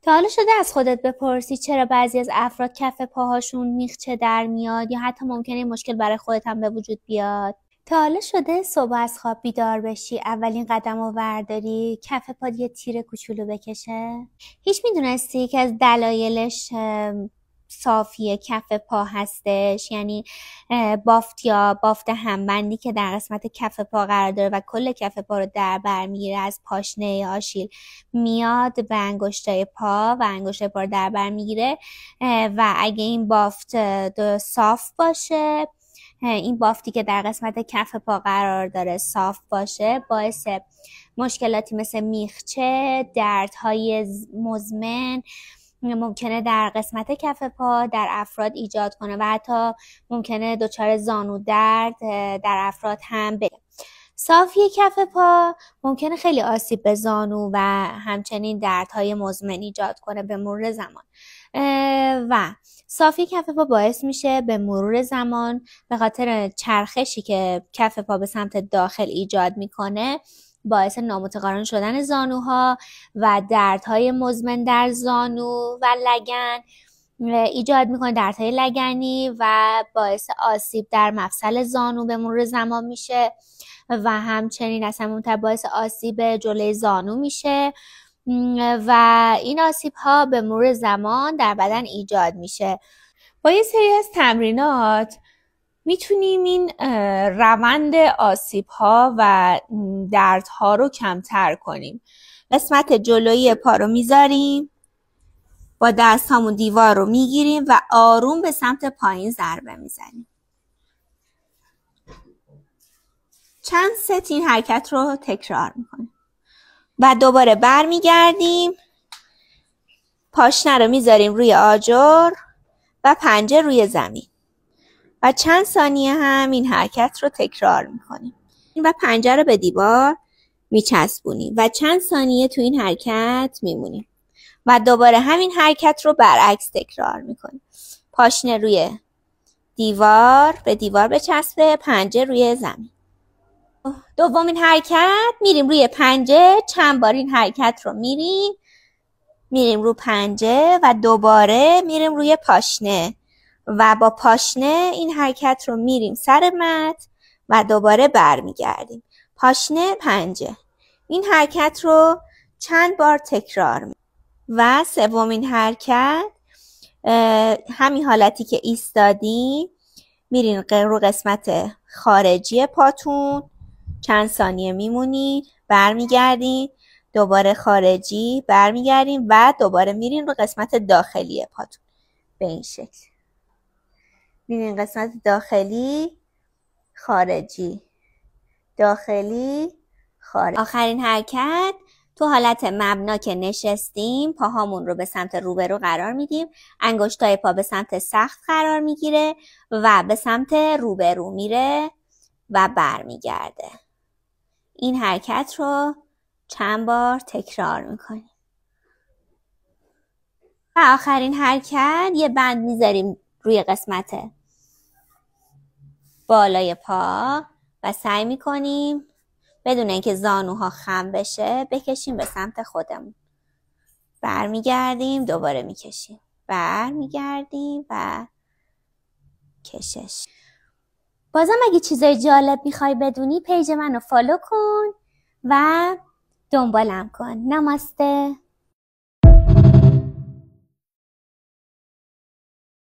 تا حالا شده از خودت بپرسی چرا بعضی از افراد کف پاهاشون میخچه در میاد یا حتی ممکنه این مشکل برای خودت هم به وجود بیاد؟ تا حالا شده صبح از خواب بیدار بشی اولین قدم رو ورداری کف پات یه تیر کوچولو بکشه؟ هیچ میدونستی که از دلایلش صافی کف پا هستش؟ یعنی بافت یا بافت همبندی که در قسمت کف پا قرار داره و کل کف پا رو در بر میگیره از پاشنه آشیل میاد به انگشتای پا و انگشتای پا رو در بر میگیره و اگه این بافت صاف باشه، این بافتی که در قسمت کف پا قرار داره صاف باشه، باعث مشکلاتی مثل میخچه، دردهای مزمن ممکنه در قسمت کف پا در افراد ایجاد کنه و حتی ممکنه دچار زانو درد در افراد هم بشه. صافی کف پا ممکنه خیلی آسیب به زانو و همچنین دردهای مزمن ایجاد کنه به مرور زمان و صافی کف پا باعث میشه به مرور زمان به خاطر چرخشی که کف پا به سمت داخل ایجاد میکنه باعث نامتقارن شدن زانوها و دردهای مزمن در زانو و لگن ایجاد میکنه، دردهای لگنی، و باعث آسیب در مفصل زانو به مرور زمان میشه و همچنین اصلا مهمتر باعث آسیب جلوی زانو میشه و این آسیب ها به مرور زمان در بدن ایجاد میشه. با یه سری از تمرینات میتونیم این روند آسیب ها و دردها رو کمتر کنیم. قسمت جلویی پا رو میذاریم، با دست هامون دیوار رو میگیریم و آروم به سمت پایین ضربه میزنیم. چند ست این حرکت رو تکرار میکنیم و دوباره برمیگردیم، پاشنه رو میذاریم روی آجر و پنجه روی زمین و چند ثانیه هم این حرکت رو تکرار میکنیم و پنجه رو به دیوار میچسبونیم و چند ثانیه تو این حرکت میمونیم و دوباره همین حرکت رو برعکس تکرار میکنیم. پاشنه روی دیوار، به دیوار بچسبه، پنجه روی زمین. دومین حرکت میریم روی پنجه، چند بار این حرکت رو میریم رو پنجه و دوباره میریم روی پاشنه و با پاشنه این حرکت رو میریم سر مت و دوباره برمیگردیم. پاشنه، پنجه. این حرکت رو چند بار تکرار میکنیم. و سومین حرکت همین حالتی که ایستادیم میرین رو قسمت خارجی پاتون، چند ثانیه میمونید، برمیگردین، دوباره خارجی، برمیگردین و دوباره میرین رو قسمت داخلی پاتون. به این شکل میرین قسمت داخلی، خارجی، داخلی، خارجی. آخرین حرکت تو حالت مبنا که نشستیم، پاهامون رو به سمت روبرو قرار میدیم، انگشتای پا به سمت سقف قرار میگیره و به سمت روبرو میره و برمیگرده. این حرکت رو چند بار تکرار میکنیم. و آخرین حرکت یه بند میذاریم روی قسمت بالای پا و سعی میکنیم بدون اینکه زانوها خم بشه بکشیم به سمت خودمون. برمیگردیم، دوباره میکشیم، برمیگردیم و کشش. بازم اگه چیزای جالب میخوای بدونی پیج منو فالو کن و دنبالم کن. نماسته.